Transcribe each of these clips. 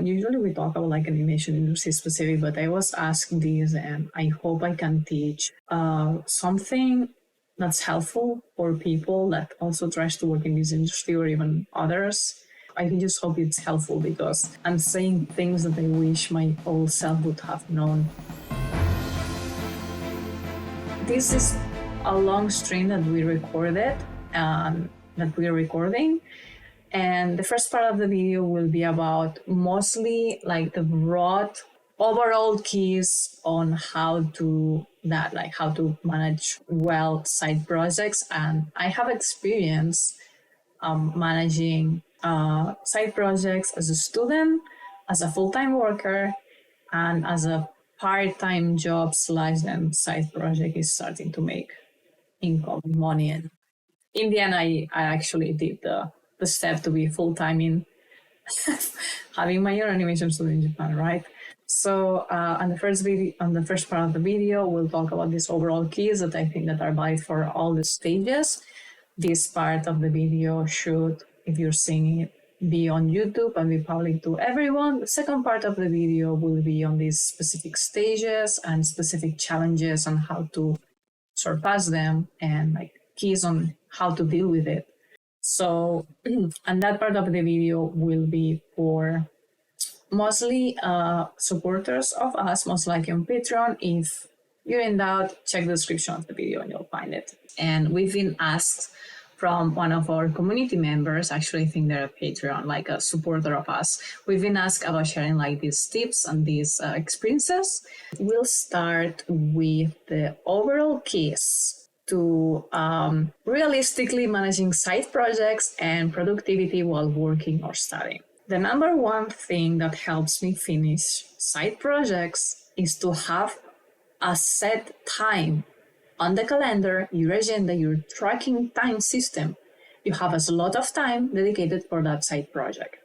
usually we talk about like animation industry specific, but I was asked this and I hope I can teach something that's helpful for people that also tries to work in this industry or even others. I just hope it's helpful because I'm saying things that I wish my old self would have known. This is a long stream that we recorded, that we're recording. And the first part of the video will be about mostly like the broad overall keys on how to manage well side projects. And I have experience managing side projects as a student, as a full-time worker, and as a part-time job / then side project is starting to make income, money. And in the end, I actually did the step to be full-time in having my own animation studio in Japan, right? So on the first part of the video, we'll talk about these overall keys that I think that are valid for all the stages. This part of the video should, if you're seeing it, be on YouTube and be public to everyone. The second part of the video will be on these specific stages and specific challenges and how to surpass them and like keys on how to deal with it. So, and that part of the video will be for mostly supporters of us, most likely on Patreon. If you're in doubt, check the description of the video and you'll find it. And we've been asked from one of our community members, actually I think they're a Patreon, like a supporter of us. We've been asked about sharing like these tips and these experiences. We'll start with the overall keys to realistically managing side projects and productivity while working or studying. The number one thing that helps me finish side projects is to have a set time on the calendar, your agenda, your tracking time system. You have a slot of time dedicated for that side project.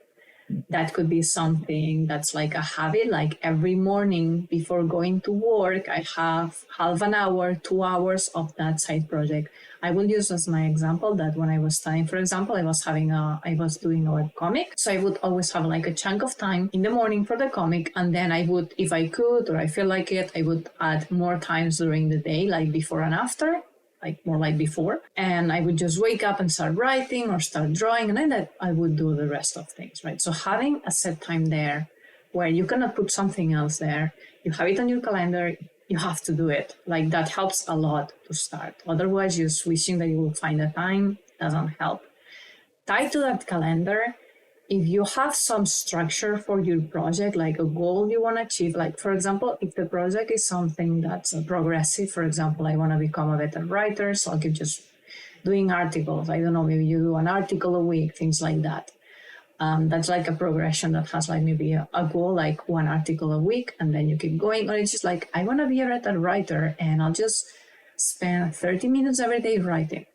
That could be something that's like a habit, like every morning before going to work, I have half an hour, 2 hours of that side project. I will use as my example that when I was studying, for example, I was doing a web comic. So I would always have like a chunk of time in the morning for the comic. And then I would, if I could, or I feel like it, I would add more times during the day, like before and after. Like more like before, and I would just wake up and start writing or start drawing, and then I would do the rest of things, right? So having a set time there where you cannot put something else there, you have it on your calendar, you have to do it. Like that helps a lot to start. Otherwise, just wishing that you will find a time doesn't help. Tied to that calendar, if you have some structure for your project, like a goal you want to achieve, like for example, if the project is something that's progressive, for example, I want to become a better writer, so I'll keep just doing articles. I don't know, maybe you do an article a week, things like that. That's like a progression that has like maybe a goal, like one article a week, and then you keep going. Or it's just like, I want to be a better writer, and I'll just spend 30 minutes every day writing.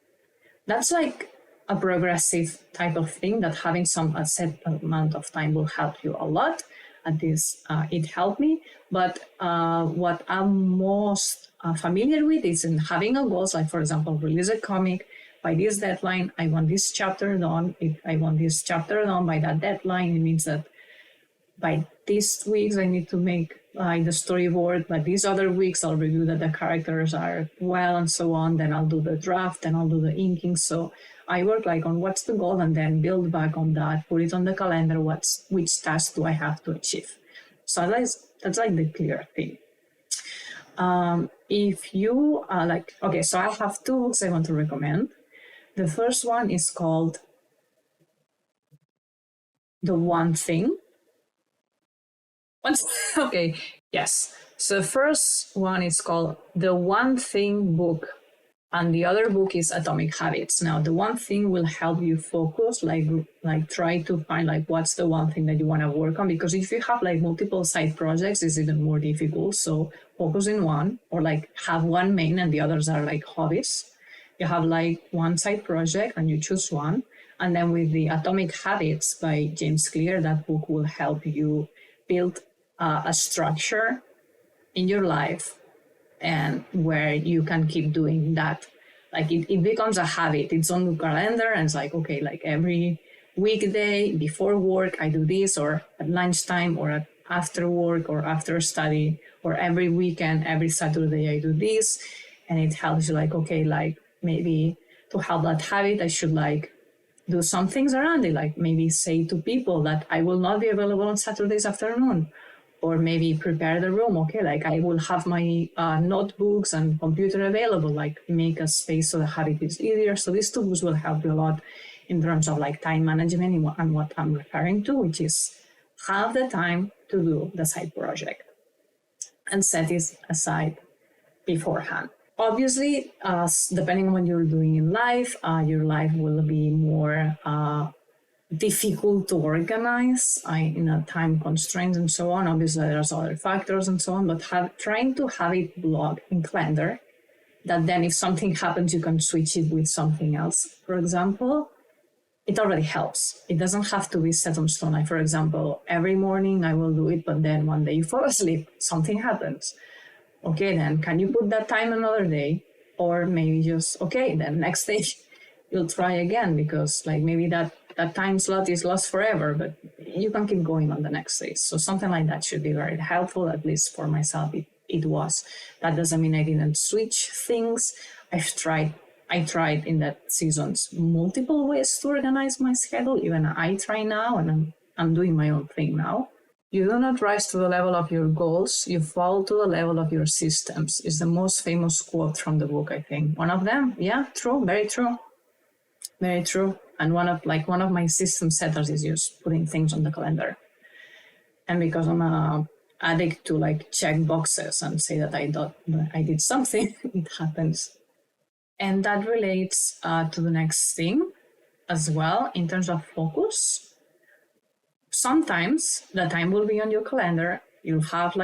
That's like a progressive type of thing that having a set amount of time will help you a lot. At this, it helped me. But what I'm most familiar with is in having a goal, like for example, release a comic by this deadline. I want this chapter done. If I want this chapter done by that deadline, it means that by these weeks I need to make the storyboard. But these other weeks I'll review that the characters are well and so on. Then I'll do the draft. Then I'll do the inking. So I work like on what's the goal and then build back on that, put it on the calendar, which task do I have to achieve. So that's like the clear thing. If you are like, okay, so I have 2 books I want to recommend. The first one is called The One Thing. Okay, yes. So the first one is called The One Thing book. And the other book is Atomic Habits. Now, the one thing will help you focus, like try to find like what's the one thing that you want to work on. Because if you have like multiple side projects, it's even more difficult. So focus in one, or like have one main and the others are like hobbies. You have like one side project and you choose one. And then with the Atomic Habits by James Clear, that book will help you build a structure in your life, and where you can keep doing that. Like it becomes a habit. It's on the calendar and it's like, okay, like every weekday before work I do this, or at lunchtime, or at after work, or after study, or every weekend, every Saturday I do this. And it helps you like, okay, like maybe to have that habit, I should like do some things around it, like maybe say to people that I will not be available on Saturdays afternoon, or maybe prepare the room. Okay, like I will have my notebooks and computer available, like make a space so the habit is easier. So these tools will help you a lot in terms of like time management and what I'm referring to, which is have the time to do the side project and set it aside beforehand. Obviously, depending on what you're doing in life, your life will be more difficult to organize in a time constraints and so on. Obviously, there's other factors and so on, but trying to have it blocked in calendar, that then if something happens, you can switch it with something else. For example, it already helps. It doesn't have to be set on stone. Like, for example, every morning I will do it, but then one day you fall asleep, something happens. Okay, then can you put that time another day? Or maybe just, okay, then next day you'll try again, because like maybe that time slot is lost forever, but you can keep going on the next day. So something like that should be very helpful, at least for myself. It was. That doesn't mean I didn't switch things. I tried in that seasons multiple ways to organize my schedule. Even I try now, and I'm doing my own thing now. You do not rise to the level of your goals, you fall to the level of your systems, is the most famous quote from the book, I think. One of them, yeah, true, very true. Very true. And one of my system setters is just putting things on the calendar. And because I'm an addict to like check boxes and say that I did something, it happens. And that relates to the next thing as well, in terms of focus. Sometimes the time will be on your calendar. You'll have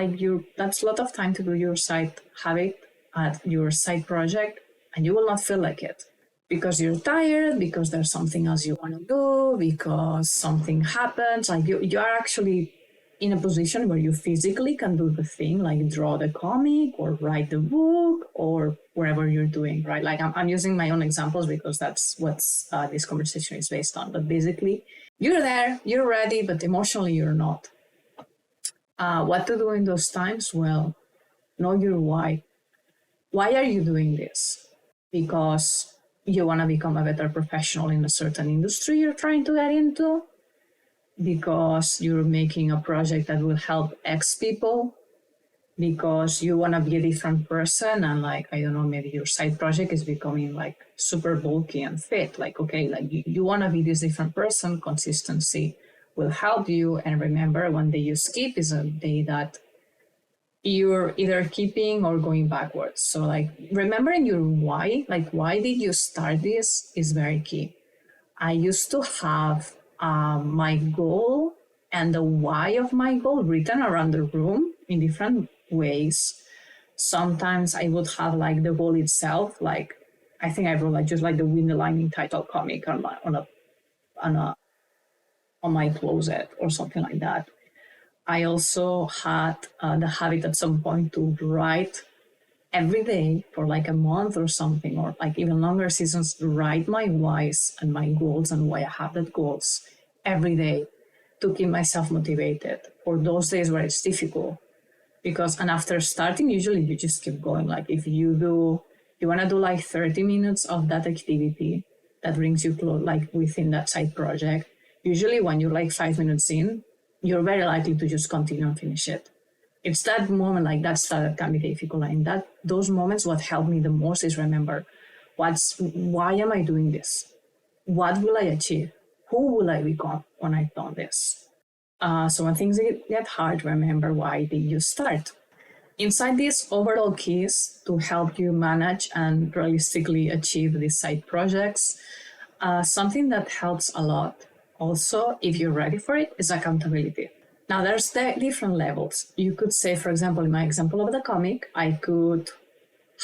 that's a lot of time to do your side habit at your side project, and you will not feel like it because you're tired, because there's something else you want to do, because something happens. Like you are actually in a position where you physically can do the thing, like draw the comic or write the book or wherever you're doing, right? Like I'm using my own examples because that's what this conversation is based on. But basically, you're there, you're ready, but emotionally you're not. What to do in those times? Well, know your why. Why are you doing this? Because you want to become a better professional in a certain industry you're trying to get into? Because you're making a project that will help X people? Because you want to be a different person and like, I don't know, maybe your side project is becoming like super bulky and fit. Like, okay, like you want to be this different person. Consistency will help you. And remember, one day you skip is a day that you're either keeping or going backwards. So like remembering your why, like why did you start this, is very key. I used to have my goal and the why of my goal written around the room in different ways. Sometimes I would have like the goal itself, like I think I wrote like just like the Win the Lightning title comic on my closet or something like that. I also had the habit at some point to write every day for like a month or something, or like even longer seasons, write my whys and my goals and why I have that goals every day to keep myself motivated for those days where it's difficult. Because, and after starting, usually you just keep going. Like if you want to do like 30 minutes of that activity that brings you close, like within that side project, usually when you're like 5 minutes in, you're very likely to just continue and finish it. It's that moment, like that can be difficult. And those moments, what helped me the most is remember, why am I doing this? What will I achieve? Who will I become when I've done this? So when things get hard, remember why did you start? Inside these overall keys to help you manage and realistically achieve these side projects, something that helps a lot also, if you're ready for it, is accountability. Now, there's different levels. You could say, for example, in my example of the comic, I could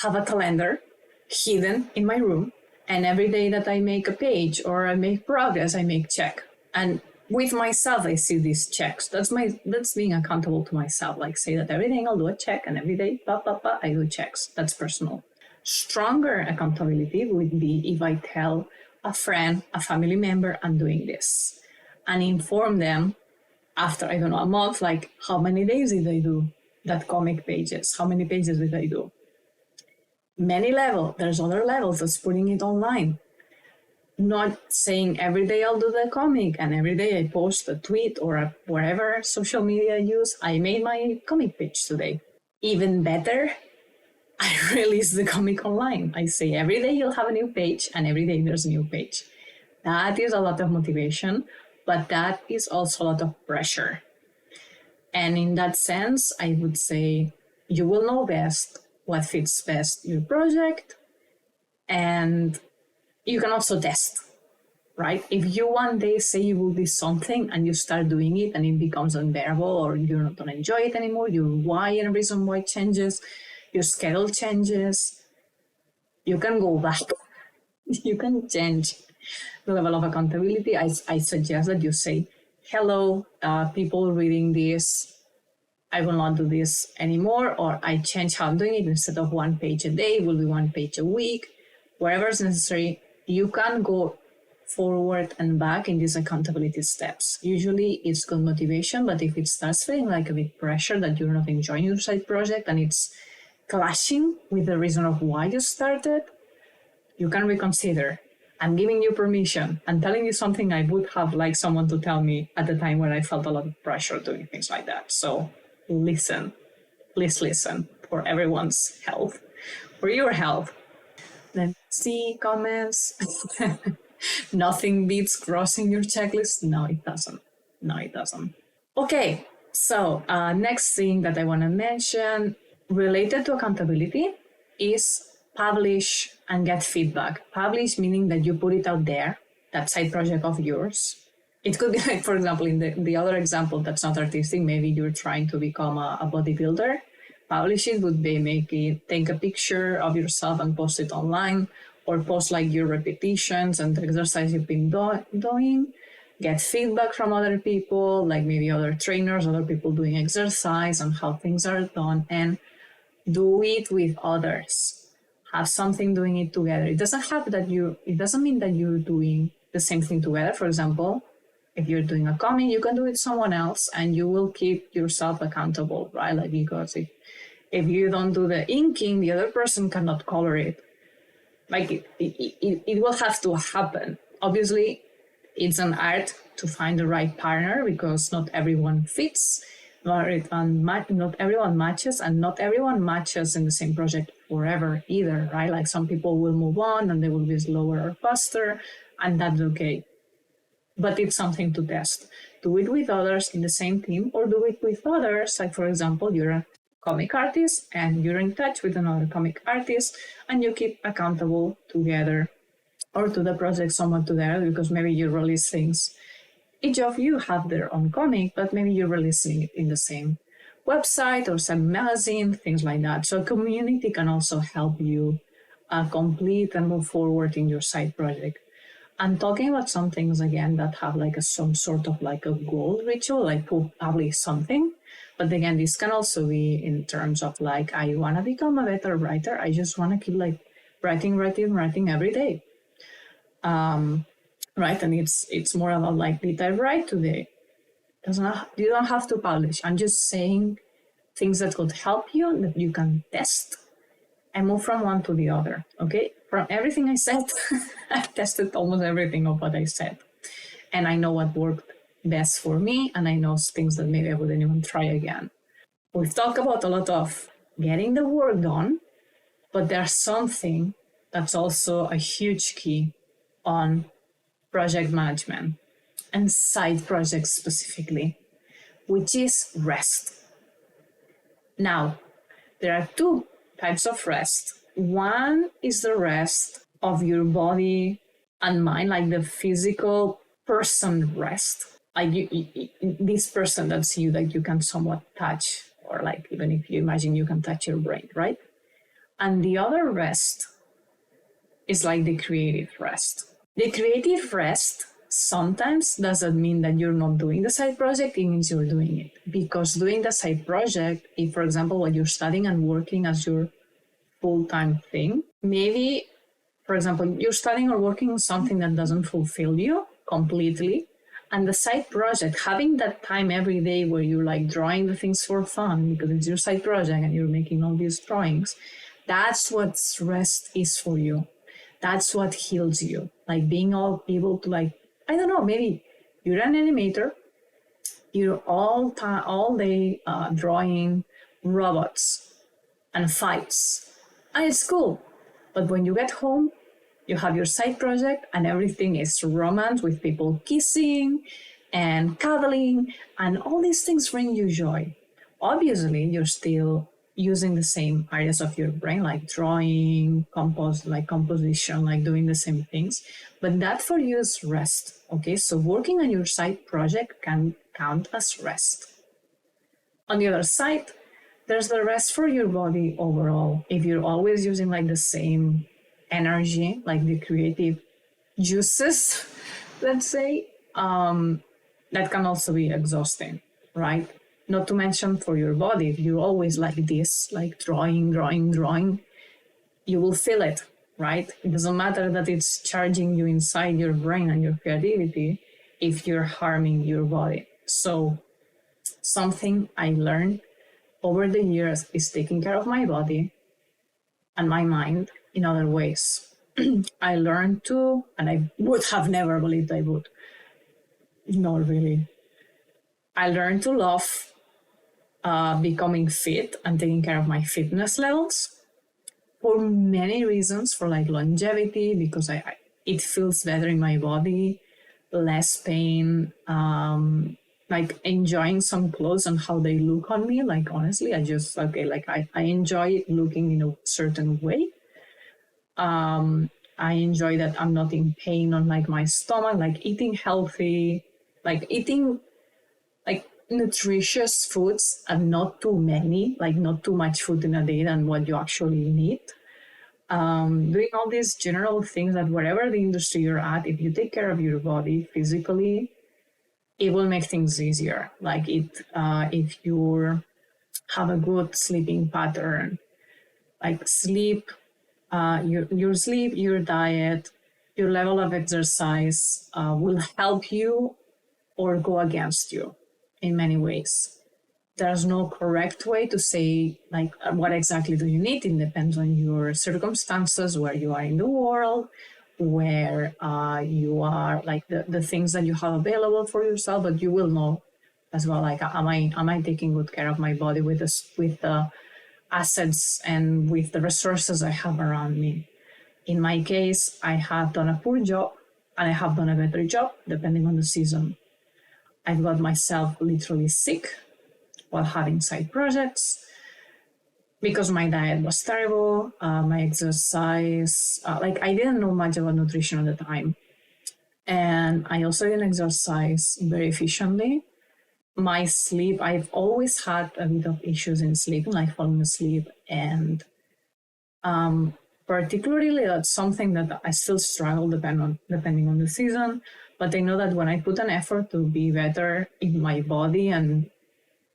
have a calendar hidden in my room, and every day that I make a page or I make progress, I make check. And with myself, I see these checks. That's being accountable to myself. Like say that every day I'll do a check, and every day, I do checks. That's personal. Stronger accountability would be if I tell a friend, a family member, I'm doing this. And inform them after, I don't know, a month, like how many days did I do that comic pages? How many pages did I do? Many levels. There's other levels that's putting it online. Not saying every day I'll do the comic and every day I post a tweet or wherever social media I use, I made my comic page today. Even better, I release the comic online. I say every day you'll have a new page and every day there's a new page. That is a lot of motivation, but that is also a lot of pressure. And in that sense, I would say you will know best what fits best your project, and you can also test, right? If you one day say you will do something and you start doing it and it becomes unbearable or you don't enjoy it anymore, your why and reason why changes, your schedule changes, you can go back. You can change the level of accountability. I suggest that you say, hello, people reading this, I will not do this anymore, or I change how I'm doing it. Instead of 1 page a day, it will be 1 page a week. Wherever is necessary, you can go forward and back in these accountability steps. Usually it's good motivation, but if it starts feeling like a bit pressure that you're not enjoying your side project and it's clashing with the reason of why you started, you can reconsider. I'm giving you permission. I'm telling you something I would have liked someone to tell me at the time when I felt a lot of pressure doing things like that. So listen, please listen, for everyone's health, for your health. Then see comments. Nothing beats crossing your checklist. No, it doesn't. No, it doesn't. Okay, so next thing that I want to mention related to accountability is publish and get feedback. Publish meaning that you put it out there, that side project of yours. It could be like, for example, in the other example that's not artistic, maybe you're trying to become a bodybuilder. Publish it would be take a picture of yourself and post it online, or post like your repetitions and the exercise you've been doing. Get feedback from other people, like maybe other trainers, other people doing exercise and how things are done, and do it with others. Have something doing it together. It doesn't mean that you're doing the same thing together. For example, if you're doing a comic, you can do it with someone else and you will keep yourself accountable, right? Like, because if you don't do the inking, the other person cannot color it. Like it will have to happen. Obviously, it's an art to find the right partner because not everyone fits, not everyone matches, and not everyone matches in the same project forever either, right? Like some people will move on and they will be slower or faster, and that's okay. But it's something to test. Do it with others in the same team, or do it with others. Like, for example, you're a comic artist and you're in touch with another comic artist and you keep accountable together, or to the project somewhat together, because maybe you release things. Each of you have their own comic, but maybe you're releasing it in the same website or some magazine, things like that. So a community can also help you complete and move forward in your side project. I'm talking about some things again that have like some sort of like a goal ritual, like publish something. But again, this can also be in terms of like, I want to become a better writer. I just want to keep like writing every day. Right, and it's more about like, did I write today? You don't have to publish. I'm just saying things that could help you, that you can test and move from one to the other. Okay, from everything I said, I tested almost everything of what I said, and I know what worked best for me, and I know things that maybe I wouldn't even try again. We've talked about a lot of getting the work done, but there's something that's also a huge key on project management and side projects specifically, which is rest. Now, there are two types of rest. One is the rest of your body and mind, like the physical person rest. Like this person that's you, that you can somewhat touch, or like even if you imagine you can touch your brain, right? And the other rest is like the creative rest. The creative rest sometimes doesn't mean that you're not doing the side project, it means you're doing it. Because doing the side project, if for example, what you're studying and working as your full-time thing, maybe for example, you're studying or working on something that doesn't fulfill you completely, and the side project, having that time every day where you're like drawing the things for fun because it's your side project and you're making all these drawings, that's what rest is for you. That's what heals you. Like being all able to like, I don't know, maybe you're an animator, you're all day drawing robots and fights, and it's cool. But when you get home, you have your side project and everything is romance with people kissing and cuddling, and all these things bring you joy. Obviously, you're still using the same areas of your brain, like drawing, composition, like doing the same things. But that for you is rest. Okay, so working on your side project can count as rest. On the other side, there's the rest for your body overall. If you're always using like the same energy, like the creative juices, let's say, that can also be exhausting, right? Not to mention for your body, if you're always like this, like drawing, you will feel it, right? It doesn't matter that it's charging you inside your brain and your creativity if you're harming your body. So something I learned over the years is taking care of my body and my mind in other ways. I learned to, and I would have never believed I would. Not really. I learned to love becoming fit and taking care of my fitness levels for many reasons, for like longevity, because it feels better in my body, less pain, like enjoying some clothes and how they look on me. Like, honestly, I enjoy looking in a certain way. I enjoy that I'm not in pain on like my stomach, like eating healthy, like eating like nutritious foods and not too many, like not too much food in a day than what you actually need. Doing all these general things that wherever the industry you're at, if you take care of your body physically, it will make things easier. Like if you have a good sleeping pattern, like sleep, your sleep, your diet, your level of exercise will help you or go against you in many ways. There's no correct way to say like what exactly do you need. It depends on your circumstances, where you are in the world, where you are, like the things that you have available for yourself. But you will know as well, like am I taking good care of my body with the assets and with the resources I have around me. In my case, I have done a poor job and I have done a better job depending on the season. I've got myself literally sick while having side projects because my diet was terrible, my exercise, like I didn't know much about nutrition at the time. And I also didn't exercise very efficiently. My sleep, I've always had a bit of issues in sleeping, like falling asleep. And particularly that's something that I still struggle depending on the season. But I know that when I put an effort to be better in my body and,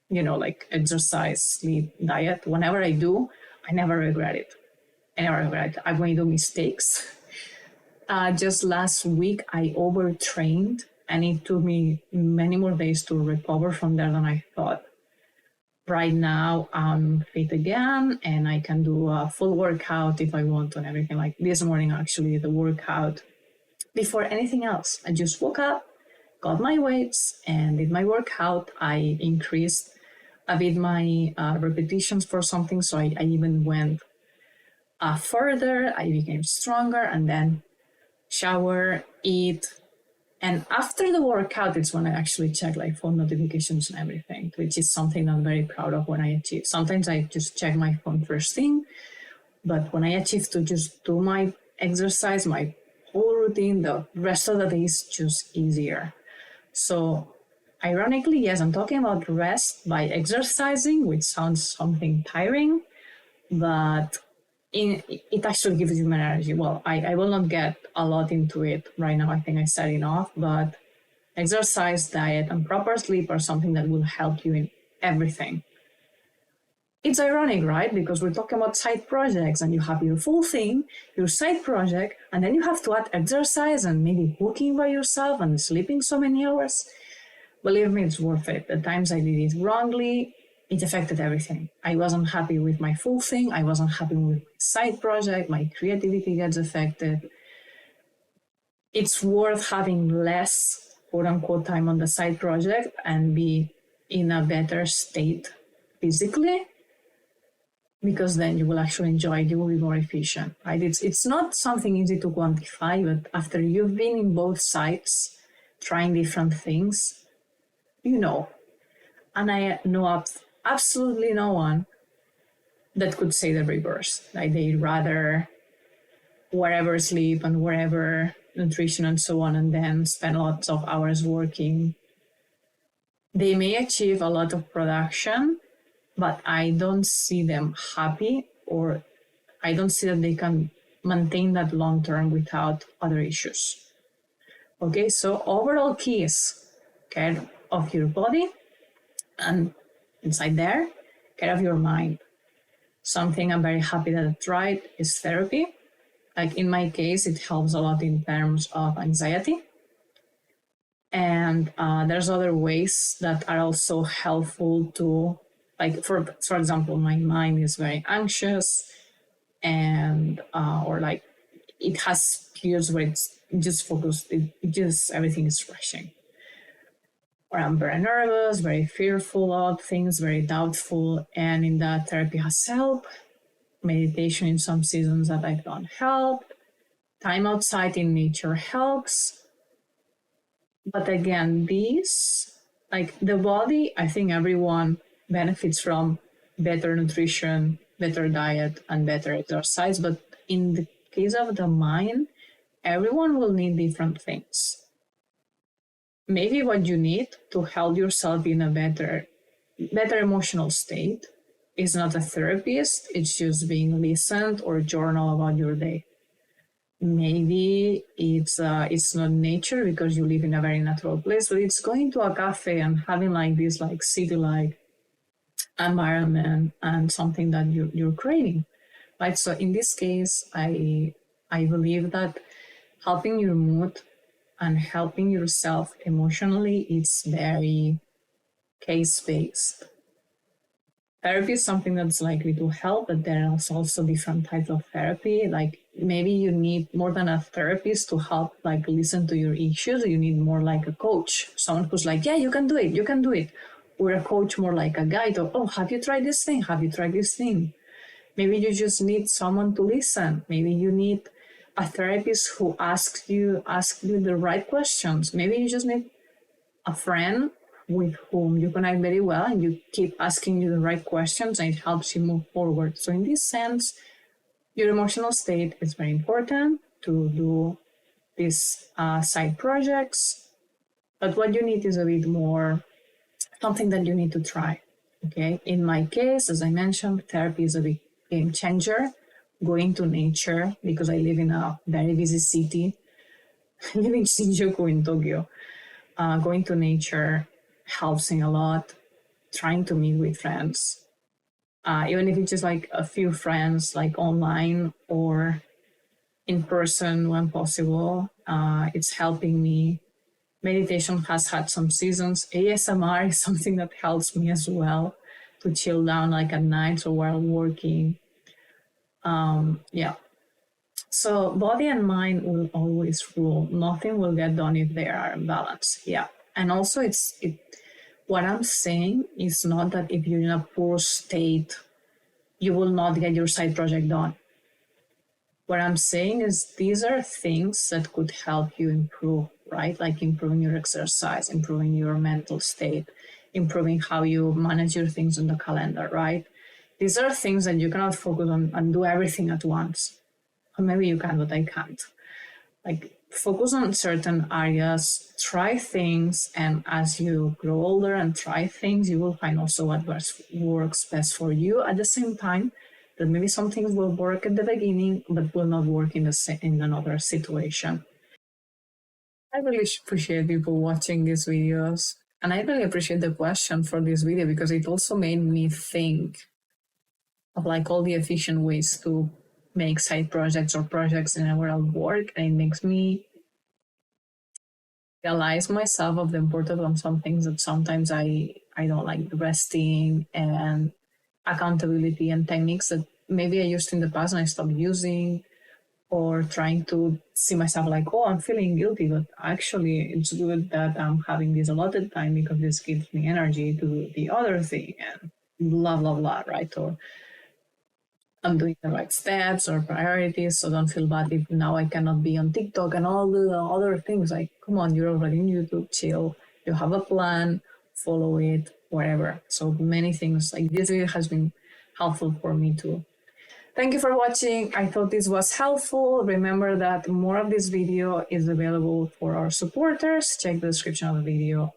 like exercise, sleep, diet, whenever I do, I never regret it. I may do mistakes. Just last week, I overtrained and it took me many more days to recover from there than I thought. Right now, I'm fit again and I can do a full workout if I want to and everything. Like this morning, actually, the workout before anything else. I just woke up, got my weights, and did my workout. I increased a bit my repetitions for something, so I even went further. I became stronger, and then shower, eat. And after the workout, it's when I actually check like phone notifications and everything, which is something I'm very proud of when I achieve. Sometimes I just check my phone first thing, but when I achieve to just do my exercise, my whole routine, the rest of the day is just easier. So ironically, yes, I'm talking about rest by exercising, which sounds something tiring, but it actually gives you energy. Well, I will not get a lot into it right now. I think I said enough, but exercise, diet, and proper sleep are something that will help you in everything. it's ironic, right? Because we're talking about side projects and you have your full thing, your side project, and then you have to add exercise and maybe cooking by yourself and sleeping so many hours. Believe me, it's worth it. The times I did it wrongly, it affected everything. I wasn't happy with my full thing. I wasn't happy with my side project. My creativity gets affected. It's worth having less quote unquote time on the side project and be in a better state physically, because then you will actually enjoy it, you will be more efficient, right? It's not something easy to quantify, but after you've been in both sides, trying different things, you know. And I know absolutely no one that could say the reverse. Like they'd rather wherever sleep and wherever nutrition and so on, and then spend lots of hours working. They may achieve a lot of production, but I don't see them happy, or I don't see that they can maintain that long term without other issues. Okay, so overall keys: care of your body, and inside there, care of your mind. Something I'm very happy that I tried is therapy. Like in my case, it helps a lot in terms of anxiety. And there's other ways that are also helpful to, like for example, my mind is very anxious, and or like it has periods where it's just focused, it just everything is rushing. Or I'm very nervous, very fearful of things, very doubtful, and in that therapy has helped. Meditation in some seasons that I've done helped. Time outside in nature helps. But again, these, like the body, I think everyone benefits from better nutrition, better diet, and better exercise. But in the case of the mind, everyone will need different things. Maybe what you need to help yourself in a better emotional state is not a therapist, it's just being listened or journal about your day. Maybe it's not nature because you live in a very natural place, but it's going to a cafe and having like this like city-like environment and something that you're creating, right? So in this case, I believe that helping your mood and helping yourself emotionally is very case-based. Therapy is something that's likely to help, but there are also different types of therapy. Like maybe you need more than a therapist to help like listen to your issues. You need more like a coach, someone who's like, yeah, you can do it. Or a coach more like a guide of, oh, have you tried this thing? Have you tried this thing? Maybe you just need someone to listen. Maybe you need a therapist who asks you the right questions. Maybe you just need a friend with whom you connect very well and you keep asking you the right questions and it helps you move forward. So in this sense, your emotional state is very important to do these side projects. But what you need is a bit more something that you need to try. Okay. In my case, as I mentioned, therapy is a big game changer. Going to nature, because I live in a very busy city. I live in Shinjuku in Tokyo. Going to nature helps me a lot. Trying to meet with friends, even if it's just like a few friends, like online or in person when possible, it's helping me. Meditation has had some seasons. ASMR is something that helps me as well to chill down, like at night or while working. Yeah. So body and mind will always rule. Nothing will get done if they are in balance. Yeah. And also what I'm saying is not that if you're in a poor state, you will not get your side project done. What I'm saying is these are things that could help you improve, right? Like improving your exercise, improving your mental state, improving how you manage your things on the calendar, right? These are things that you cannot focus on and do everything at once. Or maybe you can, but I can't. Like focus on certain areas, try things, and as you grow older and try things, you will find also what works best for you. At the same time, that maybe some things will work at the beginning, but will not work in another situation. I really appreciate people watching these videos, and I really appreciate the question for this video because it also made me think of like all the efficient ways to make side projects or projects in our work, and it makes me realize myself of the importance of some things that sometimes I don't like, resting and accountability and techniques that maybe I used in the past and I stopped using, or trying to see myself like, oh, I'm feeling guilty, but actually it's good that I'm having this allotted time because this gives me energy to do the other thing and blah, blah, blah, right? Or I'm doing the right steps or priorities, so don't feel bad if now I cannot be on TikTok and all the other things. Like, come on, you're already on YouTube, chill. You have a plan, follow it, whatever. So many things like this video has been helpful for me too. Thank you for watching. I thought this was helpful. Remember that more of this video is available for our supporters. Check the description of the video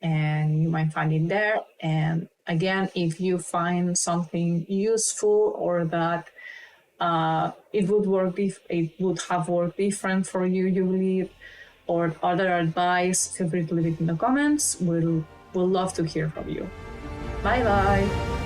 and you might find it there. And again, if you find something useful or that it would have worked different for you, you believe, or other advice, feel free to leave it in the comments. We'll love to hear from you. Bye bye.